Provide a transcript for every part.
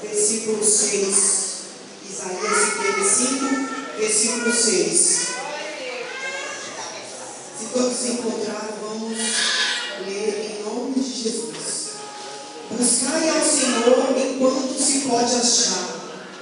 versículo 6. Isaías 55, versículo 6. Se todos encontraram, vamos ler em nome de Jesus. Buscai ao Senhor enquanto se pode achar.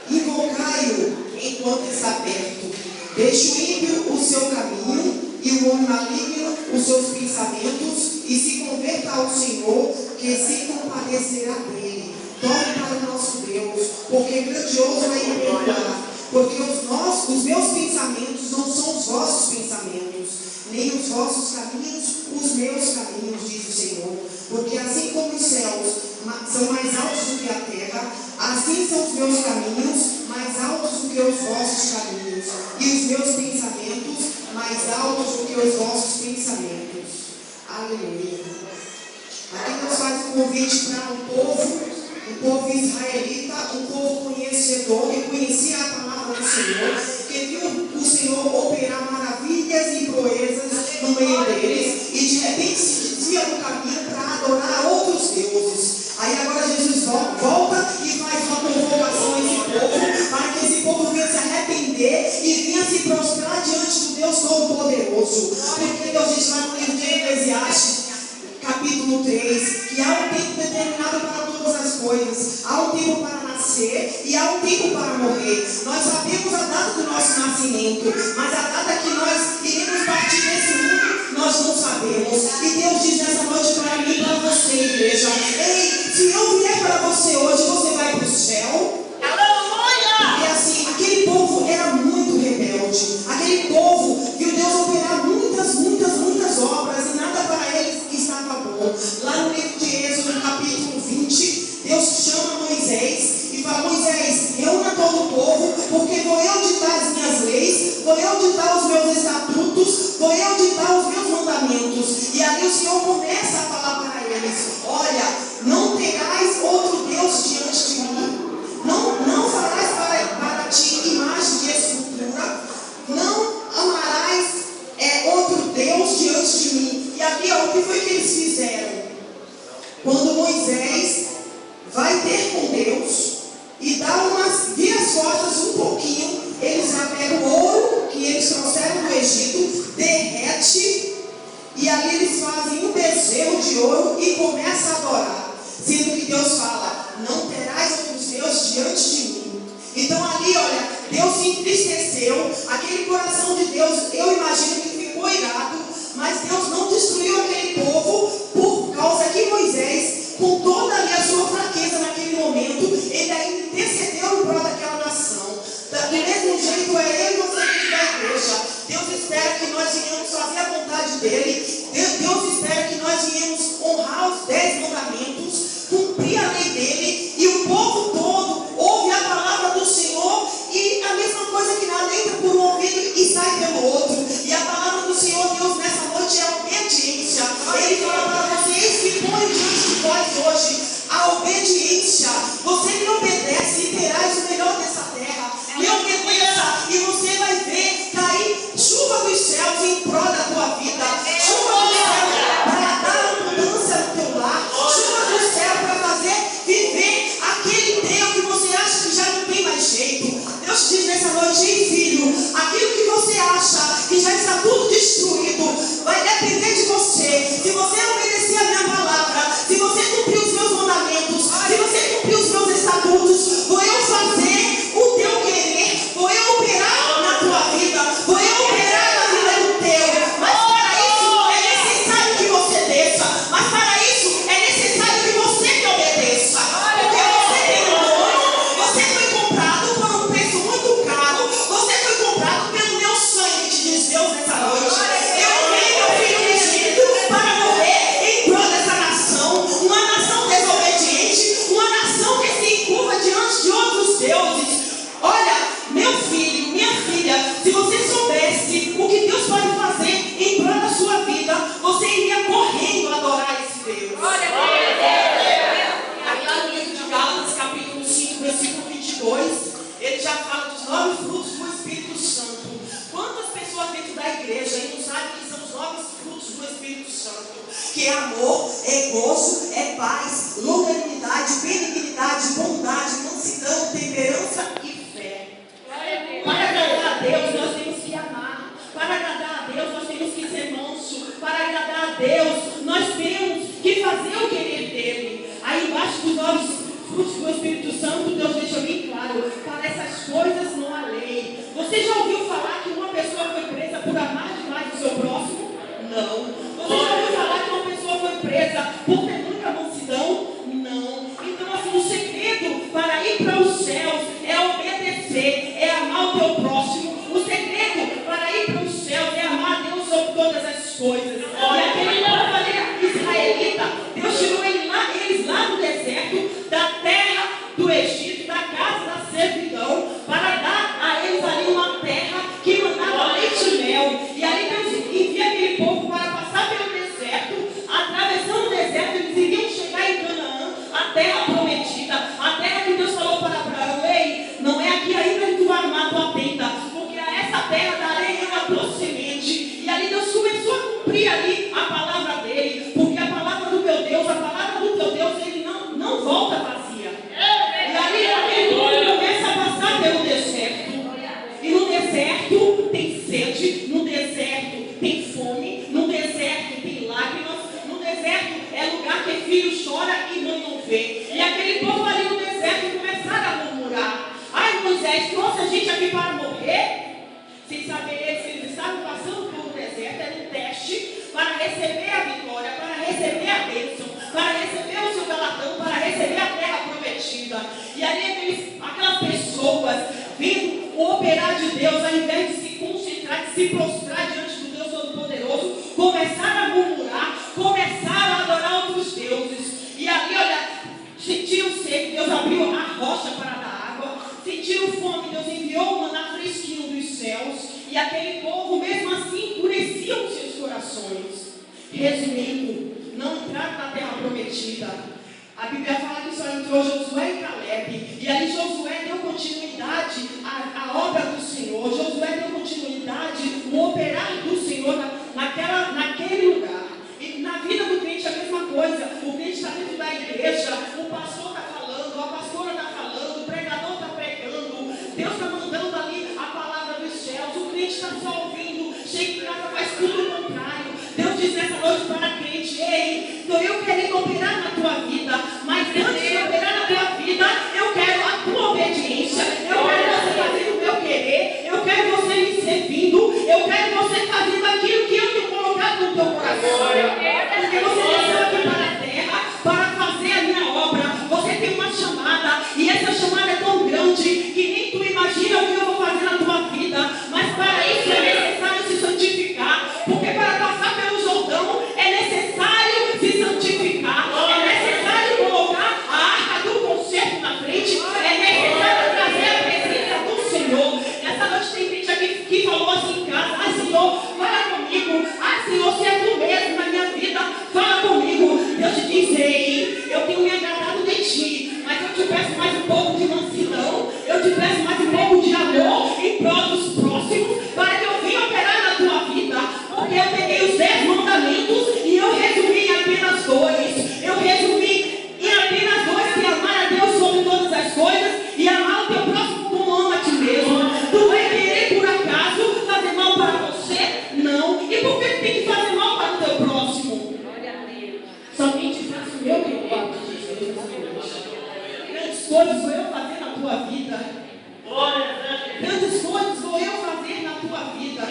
Invocai-o enquanto está perto. Deixe o ímpio o seu caminho e o homem maligno os seus pensamentos, e se converta ao Senhor, que se compadecerá dele. Torne para o nosso Deus, porque grandioso é Ele perdoar. Porque os meus pensamentos não são os vossos pensamentos, nem os vossos caminhos os meus caminhos, diz o Senhor. Porque assim como os céus são mais altos do que a terra, assim são os meus caminhos mais altos do que os vossos caminhos, e os meus pensamentos mais altos do que os vossos pensamentos. Aleluia. Aqui Deus faz um convite para um povo israelita, um povo conhecedor, que conhecia a palavra do Senhor, que viu o Senhor operar maravilhas e proezas no meio deles, e de repente se desvia no caminho para adorar outros deuses. Aí agora Jesus volta e faz uma convocação a esse povo, para que esse povo venha se arrepender e venha se prostrar diante do Deus Todo-Poderoso. Porque Deus diz lá no livro de Eclesiastes, capítulo 3, que há um tempo determinado para todas as coisas. Há um tempo para nascer e há um tempo para morrer. Nós sabemos a data do nosso nascimento, mas a data que nós iremos partir desse mundo, nós não sabemos. E Deus diz nessa noite para mim e para você, igreja: ei, se eu vier para você hoje, você vai para o céu? Aleluia! E assim, aquele povo era muito rebelde. Aquele povo viu Deus operar muitas obras e nada para eles estava bom. Lá no livro de Êxodo, no capítulo 20, Deus chama Moisés e fala: Moisés, reúna todo o povo, porque vou eu ditar as minhas leis, vou eu ditar os meus estatutos, vou eu ditar os meus mandamentos. E ali o Senhor começa a falar para eles: olha, não terás outro Deus diante de mim, não farás para ti imagem de escultura, não amarás outro Deus diante de mim. E ali, o que foi que eles fizeram? Quando Moisés vai ter com Deus e vira as costas um pouquinho, eles já pegam o ouro que eles trouxeram do Egito, derrete, e ali eles fazem um bezerro de ouro e começam a adorar, sendo que Deus fala: não terás outros deuses diante de mim. Então ali, olha, Deus se entristeceu, aquele coração de Deus, eu imagino que ficou irado, mas Deus não destruiu aquele povo, por causa que Moisés, com toda ali a sua fraqueza naquele momento, ele ainda intercedeu em prol daquela nação. Do mesmo jeito é eu e você que da igreja. Deus espera que nós venhamos fazer a vontade dele. Deus espera que nós venhamos honrar os 10 mandamentos, cumprir a lei dele, e o povo todo ouve a palavra do Senhor, e a mesma coisa que nada entra por um ouvido e sai pelo outro. E a palavra do Senhor, Deus, nessa noite é obediência. Ele fala para vocês que põe diante de vós hoje a obediência. Você me obedece e terás o melhor dessa terra. Me obedeça e você vai ver cair chuva dos céus em prol da tua vida. Chuva do céu para dar abundância no teu lar. Chuva do céu para fazer viver aquele Deus que você acha que já não tem mais jeito. Deus diz nessa noite: ei, filho, aquilo que você acha que já está tudo destruído, vai depender de você. Se você obedecer a minha palavra, se você cumprir os meus mandamentos, se você cumprir os meus estatutos, vou eu fazer o teu querer, vou eu operar na tua vida, vou eu operar na vida do teu. Mas para isso é necessário que você desça, mas para isso é necessário que você me obedeça. Porque você tem um dono, você foi comprado por um preço muito caro, você foi comprado pelo meu sangue, te diz Deus nessa noite. Eu dei meu filho unigênito para morrer em prol dessa nação, uma nação desobediente, uma nação que se encurva diante de outra você é amar o teu próximo. O segredo para ir para os céus é amar a Deus sobre todas as coisas. E aquele povo ali, israelita, Deus tirou eles lá do deserto, da terra do Egito, da casa da servidão, para dar a eles ali uma terra que mandava leite e mel. E ali Deus envia aquele povo para passar pelo deserto. Atravessando o deserto, eles iriam chegar em Canaã, a terra prometida, a terra que Deus falou para Abraão: ei, não é aqui ainda que tu vai armar tua tenda, porque a essa terra darei eu a tua semente. E ali Deus começou a cumprir ali a palavra dele, porque a palavra do meu Deus, a palavra do teu Deus, ele não volta vazia. E ali aquele povo começa a passar pelo deserto. E no deserto tem sede, no deserto tem fome, no deserto tem lágrimas, no deserto é lugar que filho chora e mãe não vê. E aquele povo ali no deserto começaram a murmurar: ai, Moisés, trouxe a gente aqui para morrer? Sem saber se eles estavam passando pelo deserto, era um teste para receber a vitória, para receber a bênção, para receber o seu galardão, para receber a terra prometida. E ali aquelas pessoas vindo o operar de Deus, ao invés de se concentrar, de se prostrar diante do Deus Todo-Poderoso, começaram a murmurar, começaram a adorar outros deuses. E ali, olha, sentiram sede, Deus abriu a rocha para dar água. Sentiram fome, Deus enviou o maná fresquinho dos céus. E aquele povo, mesmo assim, endureciam os seus corações. Resumindo, não entraram na terra prometida. A Bíblia fala que só entrou Josué e Caleb. E ali Josué deu continuidade à obra do Senhor. Josué deu continuidade no operar do Senhor naquele lugar. E na vida do crente é a mesma coisa. O crente está dentro da igreja, o pastor está falando, a pastora está falando, o pregador está pregando, Deus está mandando ali a palavra dos céus. O crente está só ouvindo, chega em casa, faz tudo o contrário. Deus diz nessa noite para a crente: ei, estou eu querendo operar na tua vida, mas antes de operar na tua vida, eu quero a tua obediência, eu quero você fazendo o meu querer, eu quero você me servindo, eu quero você fazendo aquilo que eu tenho colocado no teu coração. Porque você desceu aqui para a terra para fazer a minha obra. Você tem uma chamada, e essa chamada é tão grande que nem tu imagina o que eu vou fazer na tua vida. Mas para isso é necessário se santificar, porque para passar pelo Jordão é necessário se santificar, é necessário colocar a arca do concerto na frente, é necessário trazer a presença do Senhor. Essa noite tem gente aqui que falou assim em casa: ai, Senhor, fala comigo. Ai, Senhor, se é tu mesmo na minha vida, fala comigo. Deus te diz: ei, eu tenho me agradado de ti, mas eu te peço mais um pouco de mansidão, eu te peço mais um pouco de amor em prol dos próximos, para que eu venha operar na tua vida. Porque eu peguei os 10 mandamentos e eu resumi em apenas 2. Eu resumi em apenas 2, que é amar a Deus sobre todas as coisas e amar o teu próximo como ama a ti mesmo. Tu vai querer por acaso fazer mal para você? Não. E por que tu tem que fazer mal para o teu próximo? Somente faço o meu querer. Grandes coisas vou eu fazer na tua vida. Grandes coisas vou eu fazer na tua vida.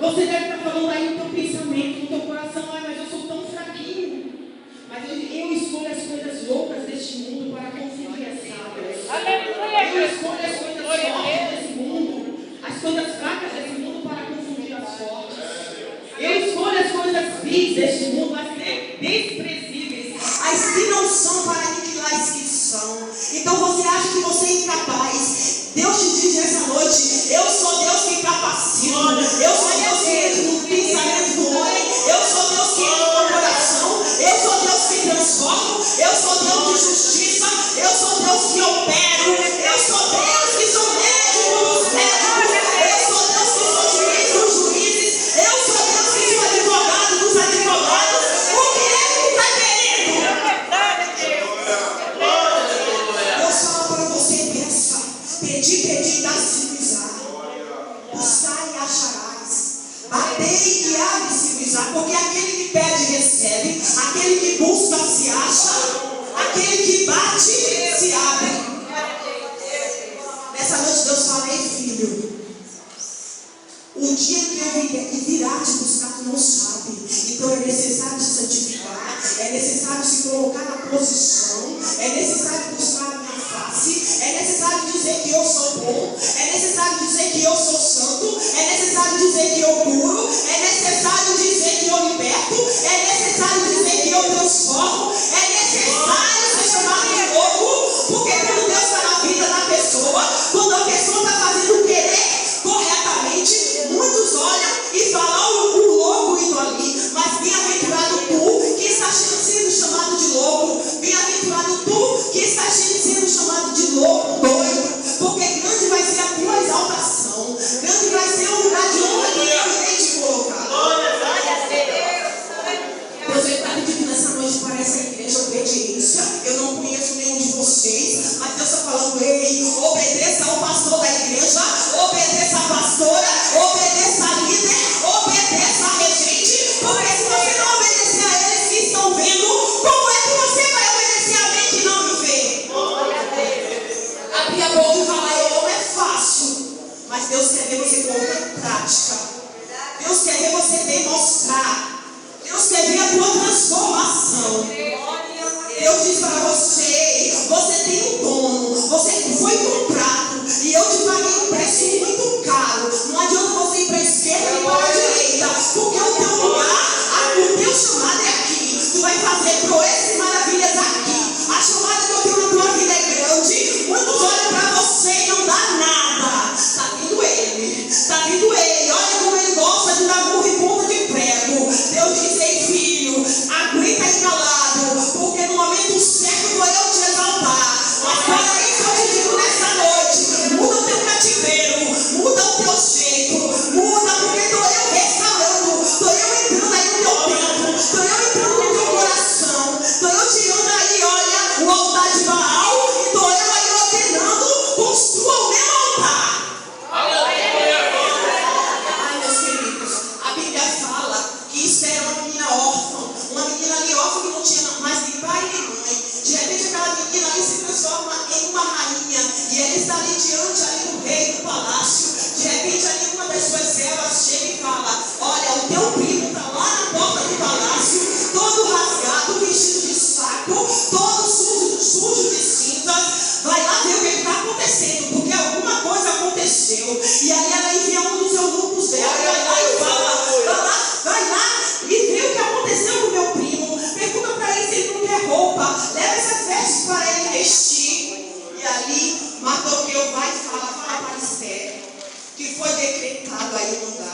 Você deve estar falando aí no teu pensamento, no teu coração: ai, mas eu sou tão fraquinho. Mas eu escolho as coisas loucas deste mundo para confundir as sábias. Eu escolho as coisas fortes desse mundo, as coisas fracas desse mundo para confundir as fortes. Eu escolho as coisas vis deste mundo, as desprezíveis, as que não são, para aniquilar as que são. Então você acha que você é incapaz? Deus te diz nessa noite: eu sou Deus que capacita, eu sou Deus que entra no pensamento do homem, eu sou Deus que entra no coração, eu sou Deus que transforma, eu sou Deus de justiça, eu sou Deus que opero, eu sou Deus que sou médico dos médicos, eu sou Deus que sou juiz dos juízes, eu sou Deus que sou advogado dos advogados. O que é que está querendo? Deus fala para você: peça, pedir, dá-se-lhes-á. Buscai e acharás. Batei e abre-se-lhes-á. Porque aquele que pede, recebe. Aquele que busca, se acha. Aquele que bate, se abre. Nessa noite Deus fala: ei, filho, o dia que eu virá te buscar, tu não sabe. Então é necessário se santificar, é necessário se colocar na posição, é necessário buscar a minha face, é necessário dizer que eu sou bom, abrir a boca e falar eu amo é fácil. Mas Deus quer ver você colocar em prática. Deus quer ver você demonstrar. Deus quer ver a tua transformação. Deus diz para você, você tem um dono, você foi comprado e eu te paguei um preço muito caro. Não adianta você ir para a esquerda e para a direita, porque o teu lugar, o teu chamado é aqui. Tu vai fazer proezas e maravilhas aqui. A chamada que eu tenho na tua vida é grande. Muitos olham para você e não dá nada. Está vindo ele, está vindo ele. Olha como ele gosta de dar murro e ponta de prego. Deus diz, ei filho, aguenta aí calado, porque no momento certo vou eu te exaltar. Mas para isso eu te digo nessa noite, muda o teu cativeiro, muda o teu jeito, muda, porque estou eu restaurando, estou eu entrando aí no teu tempo, estou eu entrando no teu coração, estou eu tirando aí, olha, o altar de Baal, e estou eu aí ordenando, construa o meu altar. Ai, meus queridos, a Bíblia fala que Esther era uma menina órfã, uma menina ali órfã que não tinha mais nem pai nem mãe. De repente aquela menina ali se transforma em uma rainha e ela está ali diante ali do rei, do palácio. De repente ali uma das suas servas chega e fala, olha, o teu primo está lá na porta do palácio, todo rasgado, vestido de saco, todo sujo de cinzas. Vai lá ver o que está acontecendo, porque alguma coisa aconteceu. E aí ela envia um dos eunucos dela, vai lá e fala, vai lá e vê o que aconteceu com o meu primo. Pergunta para ele se ele não quer roupa, leva essas vestes para ele vestir. E ali Mardoqueu vai e fala para Esther que foi decretado aí um lugar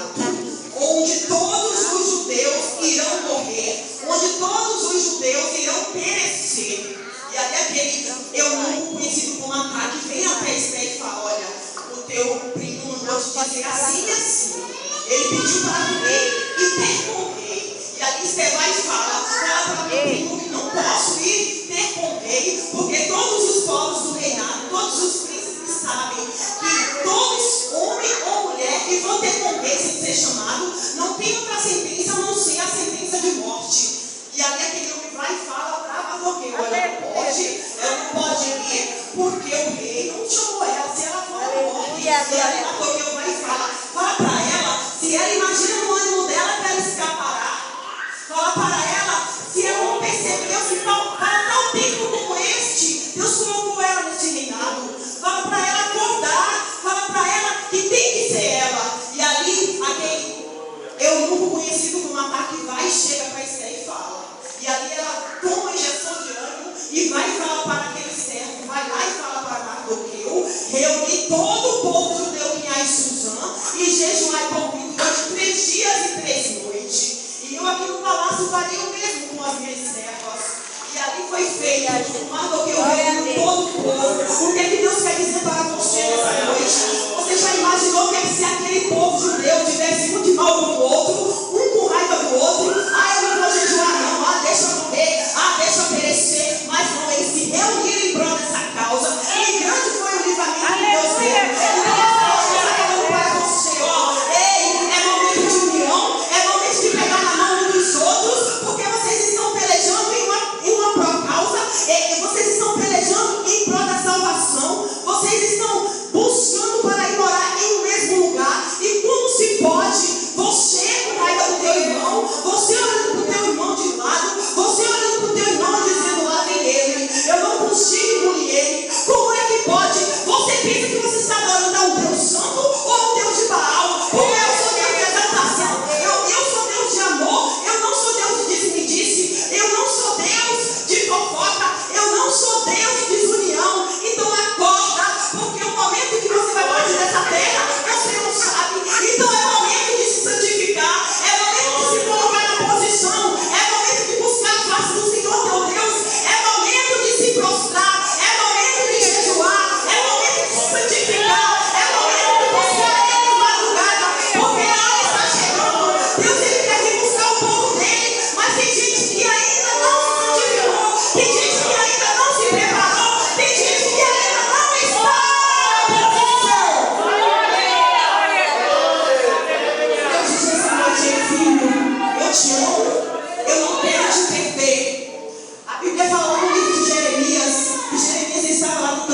onde todos os judeus irão morrer, onde todos os judeus irão perecer. E ali aquele eunuco conhecido como Ataque vem até Esther e fala, olha, o teu primo mandou te dizer assim e assim. Ele pediu para vir e ter com o rei. E ali Esther vai e fala para o meu primo que não posso ir ter com o rei, porque todos os povos do reinado, todos os príncipes sabem que todos, homem ou mulher, que vão ter com o rei sem ser chamado, não tem outra sentença a não ser a sentença de morte. E ali aquele homem vai e fala para Mardoqueu, ela não pode ir, porque o rei não chamou ela, se ela for ela morre. E ali Mardoqueu vai e fala para ela, se ela imagina no ânimo dela para ela escapará. Fala para ela, se ela não percebeu, se para tal tempo como este, Deus colocou ela nesse reinado. Fala para ela acordar, fala para ela que tem que ser ela. E ali, aquele eunuco conhecido como Ataque vai e chega para Esther e fala. E ali ela toma uma injeção de ânimo e vai e fala para aquele servo, vai lá e fala para Mardoqueu, reunir todo o povo judeu que há em Suzã e jejuar por mim durante 3 dias e 3 noites. E eu aqui no palácio faria o mesmo com as minhas servas. E ali foi feito, o Mardoqueu reuniu todo o povo. O que é que Deus quer dizer para você nessa noite? Você já imaginou que se aquele povo judeu tivesse um de mal com o outro, um com raiva do outro? Ah, eu não vou jejuar não, ah, deixa eu morrer, ah, deixa eu perecer. Mas não, eles se reuniram em prol dessa causa. E grande foi o livramento que Deus deu. Então essa noite eu estou falando para você, ó, ei, é momento de união, é momento de pegar na mão uns dos outros, porque vocês estão pelejando em uma pró causa, vocês estão pelejando em prol da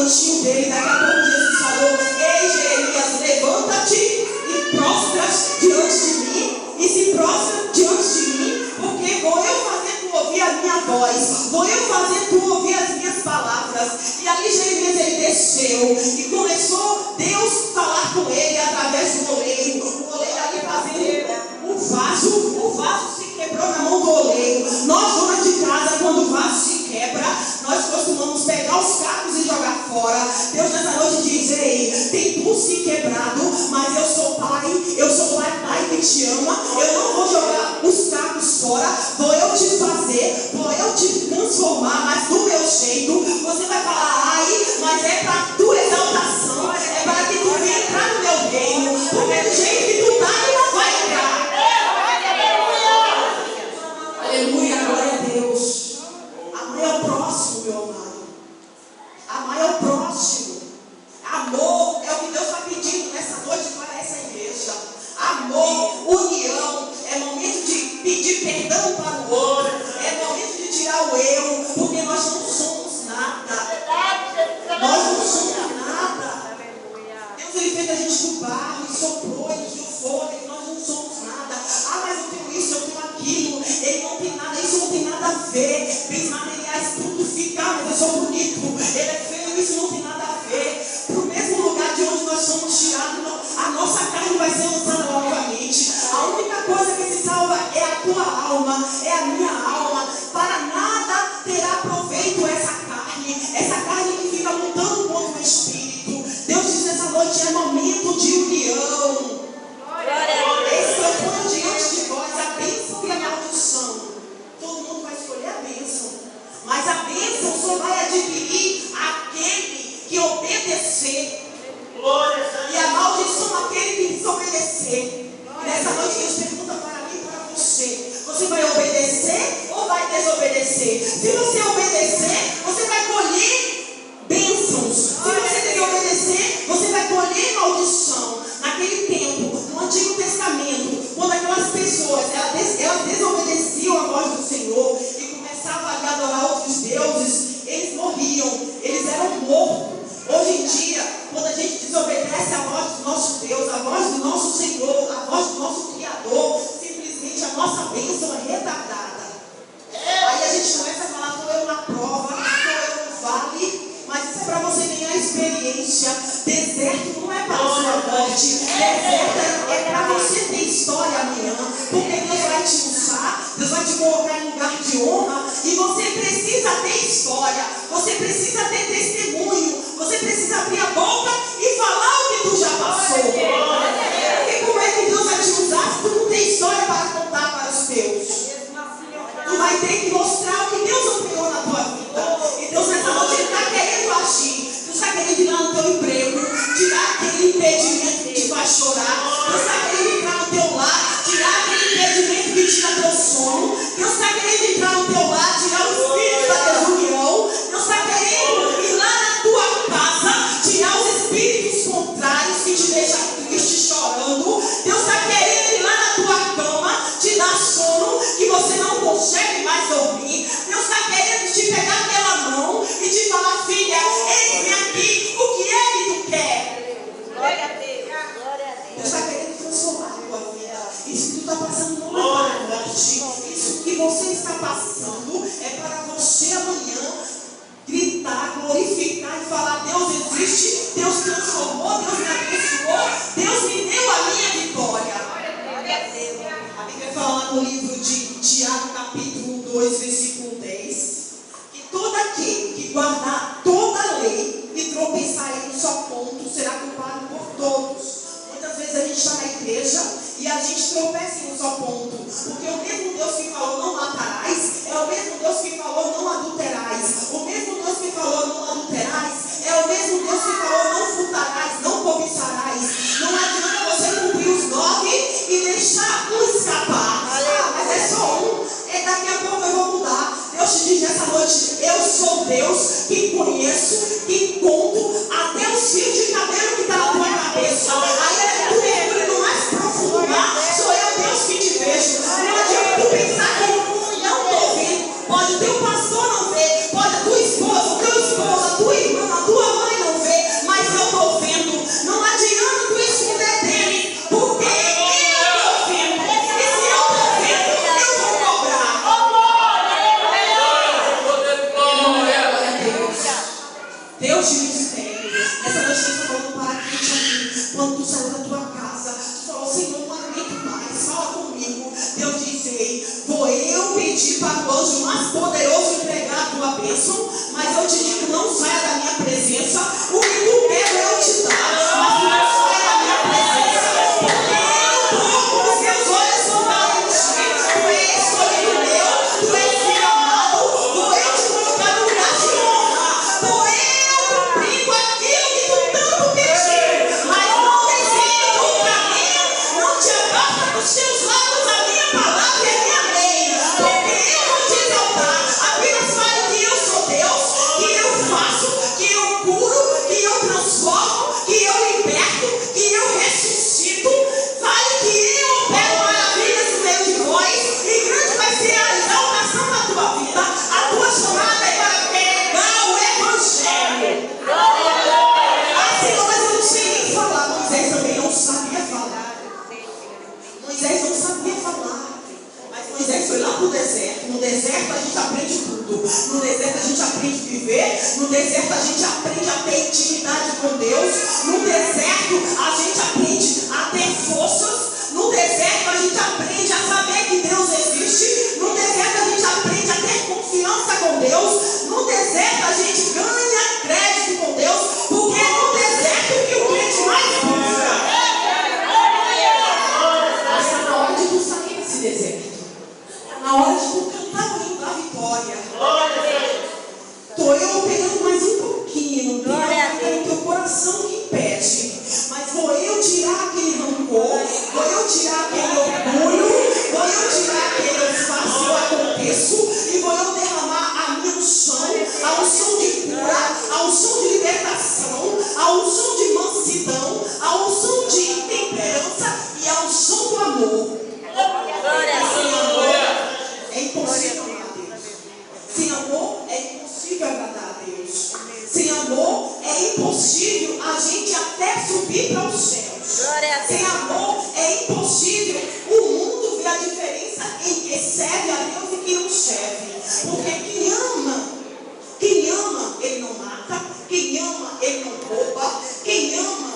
cantinho dele. Daqui a pouco Jesus falou: ei, Jeremias, levanta-te e prostra diante de mim. E se prostra diante de mim, porque vou eu fazer tu ouvir a minha voz, vou eu fazer tu ouvir as minhas palavras. E ali Jeremias, ele desceu e começou Deus a falar com ele através do oleiro. O oleiro ali fazendo o vaso se quebrou na mão do oleiro. Nós, donas de casa, quando o vaso se quebra, nós costumamos pegar os cacos e jogar fora. Deus nessa noite diz: ei, tem tudo se quebrado, mas eu sou pai que te ama. Eu não vou jogar os cacos fora, vou eu te fazer, vou eu te transformar, mas do meu jeito. Você vai falar: ai, mas é para tua exaltação, é para que tu venha entrar no meu reino, porque do jeito que tu tá, tu não vai entrar. Aleluia, glória a Deus. Amar é o próximo, meu amado. Amar é o próximo. Amor é o que Deus está pedindo nessa noite para essa igreja. Amor, união, é momento de pedir perdão para o outro, é momento de tirar o eu, porque nós não somos nada. Nós não somos nada. Deus, ele fez a gente do barro e soprou e tirou fôlego. Nós não somos nada. Ah, mas eu tenho isso, eu tenho aquilo. Ele não tem nada, isso não tem nada a ver. Bens materiais, tudo fica, mas eu sou bonito. Ele é feio, isso não tem nada a ver. Para o mesmo lugar de onde nós somos tirados, a nossa carne vai ser lançada novamente. A única coisa que se salva é a tua alma, é a minha alma. Para nada terá proveito essa carne que fica lutando contra o Espírito. Deus diz nessa noite: é momento de união. Esse eu ponho diante de vós a bênção e a maldição. Todo mundo vai escolher a bênção, mas a bênção só vai adquirir aquele que obedecer. E a maldição aquele que desobedecer. E nessa noite Deus pergunta para mim e para você: você vai obedecer ou vai desobedecer? Se você obedecer, você vai colher bênçãos. Se você desobedecer, você vai colher maldição. Naquele tempo, no Antigo Testamento, quando aquelas pessoas elas desobedeciam a voz do Senhor e começavam a adorar outros deuses, eles morriam, eles eram mortos. Hoje em dia, quando a gente desobedece a voz do nosso Deus, a voz do nosso Senhor, a voz do nosso Criador, simplesmente a nossa bênção é retardada. Aí a gente começa a falar: estou eu na prova, estou eu no vale, mas isso é para você ganhar experiência. Deserto não é para a sua morte, deserto é para você ter história amanhã, porque Deus vai te usar, Deus vai te colocar em lugar de honra, e você precisa ter história, você precisa ter testemunho. Você precisa abrir a boca e falar o que tu já passou. Porque como é que Deus vai te usar se tu não tem história para contar para os teus? Tu vai ter que mostrar o que Deus operou na tua vida. E Deus nessa noite está querendo agir. Deus está querendo ir lá no teu emprego, tirar aquele impedimento que te faz chorar. Deus está querendo entrar no teu lar, tirar aquele impedimento que tira teu sono. Deus está querendo entrar no teu lar, tirar o espírito da desunião. Deus está querendo ir lá na tua casa, tirar os espíritos contrários que te deixam triste, chorando. Deus está querendo ir lá na tua cama, te dar sono que você não consegue mais dormir. Deus está querendo te pegar pela mão e te falar: filha, eis-me aqui, o que é que tu quer? Glória a Deus, glória a Deus. Deus está querendo transformar a tua vida. Isso que tu está passando não é para a morte. Isso que você está passando é para você amanhã gritar, glorificar e falar: Deus existe, Deus transformou, Deus me abençoou, Deus me deu a minha vitória. Glória a Deus. A Bíblia fala no livro de Tiago, capítulo 2, versículo 10, que todo aquele que guardar toda a lei e tropeçar em um só ponto será culpado por todos. Muitas vezes a gente está na igreja e a gente tropeça em um só ponto, porque o mesmo Deus que falou: não matarás, é o mesmo Deus que falou: não adulterais. O mesmo Deus que falou: não adulterais, é o mesmo Deus que falou: não furtarás, não cobiçarás. Não adianta você cumprir os 9 e deixar um escapar. Ah, mas é só um, daqui a pouco eu vou mudar. Deus te diz nessa noite: eu sou Deus que conheço, que conto até os fios de cabelo que está na tua cabeça. Aí tu mergulha no mais profundo mar, sou eu Deus que te vejo. Não adianta tu pensar que não estou vendo. Pode o teu pastor não ver, pode a tua esposa, o teu esposo, a tua irmã, a tua mãe bênção, mas eu te digo, não saia da minha presença. O que tu quer eu te dar, mas não saia da minha presença, porque eu estou com os meus olhos voltados em ti. Tu és escolhido meu, tu és filho amado, vou eu te colocar no lugar de honra, vou eu cumprindo aquilo que tu tanto pediu, mas não desvie do caminho, não te afasta dos teus lábios a minha palavra e a minha lei, porque eu vou te exaltar. Apenas fale que eu sou Deus, que eu faço, que eu curo, que eu transformo, que eu liberto, que eu ressuscito. Fale que eu opero maravilhas no meio de vós, e grande vai ser a exaltação da tua vida. A tua chamada é para pregar o evangelho. Ah, Senhor, mas eu não sei nem falar. Moisés também não sabia falar. Moisés não sabia falar. Mas Moisés foi lá para o deserto. No deserto a gente aprende tudo. No deserto a gente aprende a viver. No deserto a gente aprende a ter intimidade com Deus. No deserto a gente aprende a ter forças. No deserto a gente aprende a saber que Deus existe. No deserto a gente aprende a ter confiança com Deus. No deserto a gente ganha crédito com Deus. Porque é no deserto que o crente mais busca. Mas está na hora de tu sair desse deserto. Está na hora de tu cantar o hino da vitória. Estou eu pegando mais um pouquinho. Não tem nada no teu coração que impede. Mas vou eu tirar aquele rancor. Vou eu tirar aquele orgulho. Vou eu tirar aquele eu faço, eu aconteço. E vou eu derramar a minha unção. A unção de cura. A unção de libertação. A unção de mansidão. A unção de temperança. E a unção do amor. Sem amor é impossível amar a Deus. Sem amor é impossível agradar a Deus. Sem amor é impossível a gente até subir para os céus. Sem amor é impossível o mundo ver a diferença em quem serve a Deus e quem não serve. Porque quem ama, ele não mata. Quem ama, ele não rouba. Quem ama,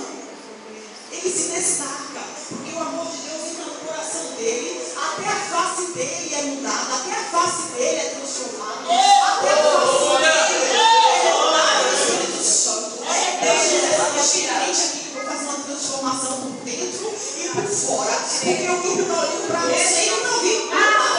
ele se destaca. Porque o amor de Deus entra no coração dele. Até a face dele é mudada. Até a face dele é transformada. Até a face dele é mudada no Espírito Santo. Deus diz essa gente aqui que vou fazer uma transformação por dentro e por fora. Porque o grupo está olhando para você e não está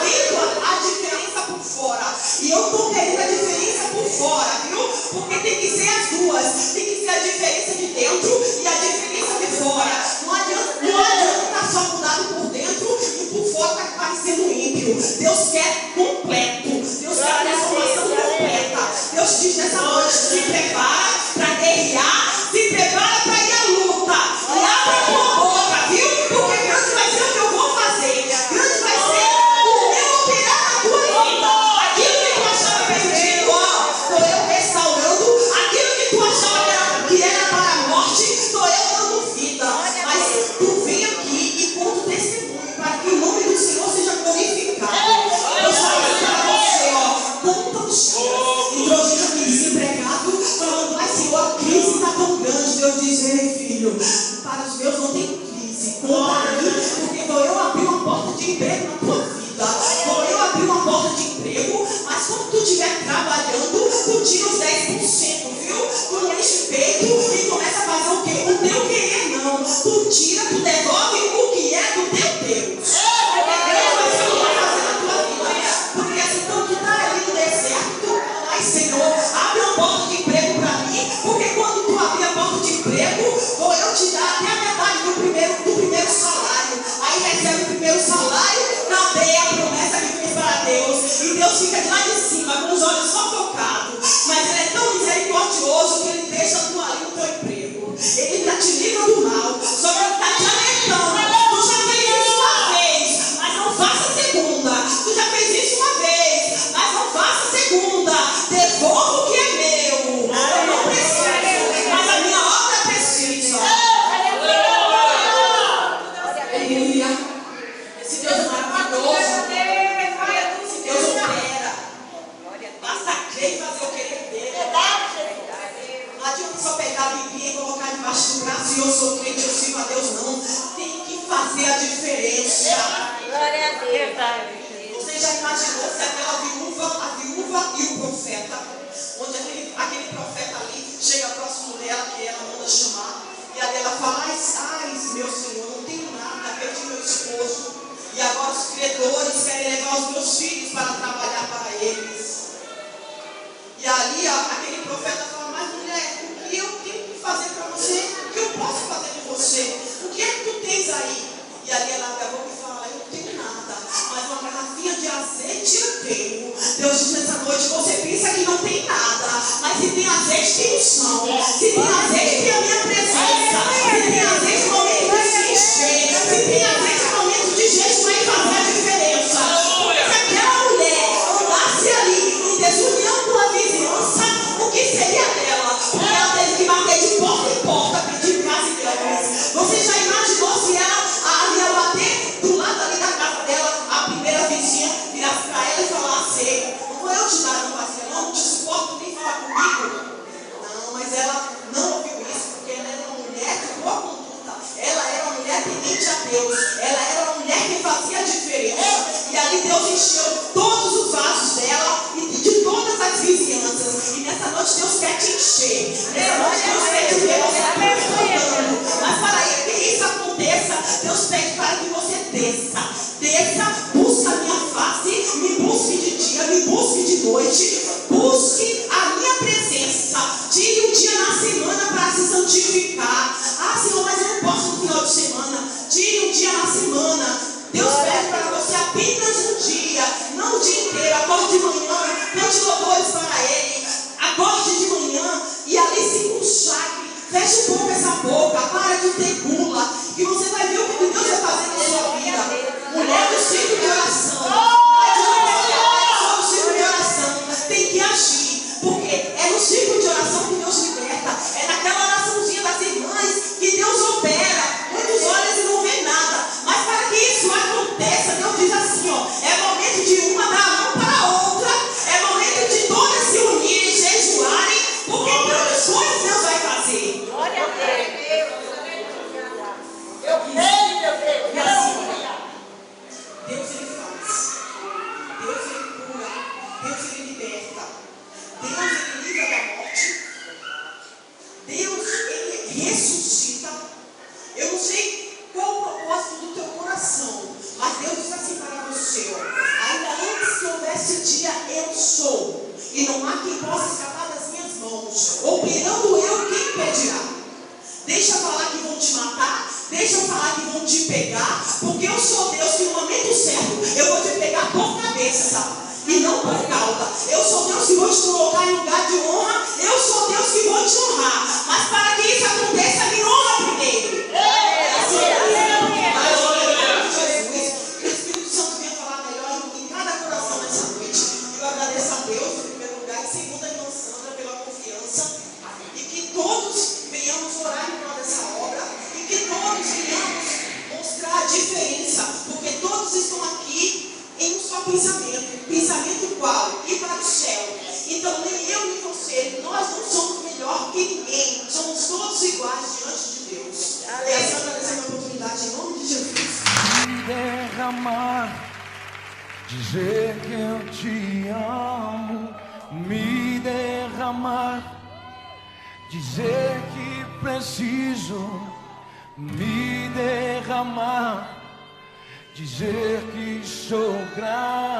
vendo a diferença por fora. E eu estou querendo a diferença por fora, viu? Porque tem que ser as duas. Tem que ser a diferença de dentro e a diferença de fora. Não adianta estar só mudado por dentro e por fora está parecendo ímpio. Deus quer completo. Deus quer transformação completa. Deus diz nessa noite: se prepara para guerrear, se prepara para ir à luta. E abra a tua boca, viu? Porque grande vai ser o que eu vou fazer. Grande vai ser o meu operar na tua vida. Aquilo que tu achava perdido, estou eu restaurando. Aquilo que tu achava que era para a morte, estou eu dando vida. Mas tu vem aqui e conta o testemunho para que o nome do Senhor seja glorificado. Eu falo para você, conta o Senhor. Entrou gente aqui desempregado, falando: mas Senhor, a crise está tão grande. Deus diz: ei, filho, para os meus não tem crise. Conta aí, porque vou eu abrir uma porta de emprego na tua vida. Vou eu abrir uma porta de emprego, mas quando tu estiver trabalhando, tu tira os 10%, viu? Tu não enche o peito e começa a fazer o quê? O teu querer não. Tu tira, tu devolve o que é do teu Deus. Porque Deus vai ser o que vai fazer na tua vida. Porque assim, então tu está ali no deserto, ai Senhor, abre uma porta de emprego para mim, porque quando tu abrir a porta de emprego, vou eu te dar até a metade do primeiro salário. Aí recebe o primeiro salário, cadê a promessa que fez para Deus? E Deus fica de lá de cima, com os olhos só focados. Mas Ele é tão misericordioso que Ele deixa tu ali no teu emprego. Ele está te livrando do mal, só que Ele está te alertando. Tu já fez isso uma vez, mas não faça a segunda. Tu já fez isso uma vez, mas não faça a segunda. Devolva o que é meu. Eu não preciso, mas a minha obra precisa. Aleluia. Esse Deus é maravilhoso. Esse Deus opera. Basta crer e fazer o querer dele. Não adianta só pegar a Bíblia e colocar debaixo do braço e eu sou crente, eu sirvo a Deus, não. Tem que fazer a diferença. Glória a Deus. Você já imaginou se aquela viúva e o profeta onde aquele profeta ali chega próximo dela, que ela manda chamar, e ali ela fala: ai, meu Senhor, não tenho nada, perdi meu esposo, e agora os credores querem levar os meus filhos para trabalhar para eles. E ali aquele profeta fala: mas mulher, o que eu tenho que fazer para você? O que eu posso fazer por você? O que é que tu tens aí? E ali ela abre a boca e fala: eu não tenho nada, mas uma garrafinha de azeite eu tenho. Deus diz nessa noite: você pensa que não tem nada, mas se tem azeite, tem unção. Se tem azeite, tem a minha presença. Se tem azeite, é momento de se encher. Se tem azeite, é momento de jejuar e fazer a diferença. Porque se aquela mulher andasse ali em desunião com a vizinhança, o que seria dela? Porque ela teve que bater de porta em porta, pedir casa e grãos. Você já imaginou se ela ia bater do lado ali da casa dela, a primeira vizinha virasse para ela e falasse: não vou eu te dar uma vazia, não te suporto nem falar comigo? Não, mas ela não ouviu isso, porque ela era uma mulher de boa conduta, ela era uma mulher temente a Deus, ela era uma mulher que fazia a diferença, e ali Deus encheu todos os vasos dela e de todas as vizinhanças. E nessa noite Deus quer te encher, nessa noite Deus quer te ver você transbordando. Mas para que isso aconteça, Deus pede para que você desça, busca a minha face, me busque de dia, me busque de noite, busque a minha presença, tire um dia na semana para se santificar. Ah, Senhor, mas eu não posso no final de semana. Tire um dia na semana. Deus pede para você apenas um dia, não o dia inteiro. Acorde de manhã, cante louvores para Ele, acorde de manhã e ali se consagre. Feche um pouco essa boca, para de ter gula, que você vai ver o que Deus vai fazer na sua vida. Mulher do ciclo de oração, não é no ciclo de oração, tem que agir, porque é no ciclo de oração que Deus liberta, é naquela oraçãozinha das irmãs que Deus opera. Muitos olham e não vê nada, mas para que isso aconteça, Deus diz assim: é momento de uma dar a mão para a outra, é momento de todas se unirem, jejuarem, porque grandes coisas Deus vai fazer. Glória a Deus. Eu creio, meu Deus. E assim, Deus Ele faz, Deus Ele cura, Deus Ele liberta, Deus Ele livra da morte, Deus Ele ressuscita. Eu não sei qual o propósito do teu coração, mas Deus diz assim para você: ainda antes que houvesse dia, eu sou, e não há quem possa escapar das minhas mãos. Operando eu, quem impedirá? Deixa eu falar que vão te matar, deixa eu falar que vão te pegar, porque eu sou Deus que no momento certo eu vou te pegar por cabeça e não por cauda. Eu sou Deus que vou te colocar em lugar de honra, eu sou Deus que vou te honrar. Mas para que isso aconteça, me honra primeiro. Que o Espírito Santo venha falar melhor em cada coração nessa noite. Eu agradeço a Deus em primeiro lugar, em segundo a irmã Sandra pela confiança, e que todos venhamos orar em prol dessa obra, e que todos venhamos mostrar a diferença, porque todos estão aqui em um só pensamento qual? Ir para o céu. Então nem eu nem você, nós não somos melhor que ninguém, somos todos iguais diante de Deus. E assim eu agradeço a oportunidade em nome de Jesus. Me derramar, dizer que eu te amo, me derramar, dizer que preciso, me derramar, dizer que sou grato.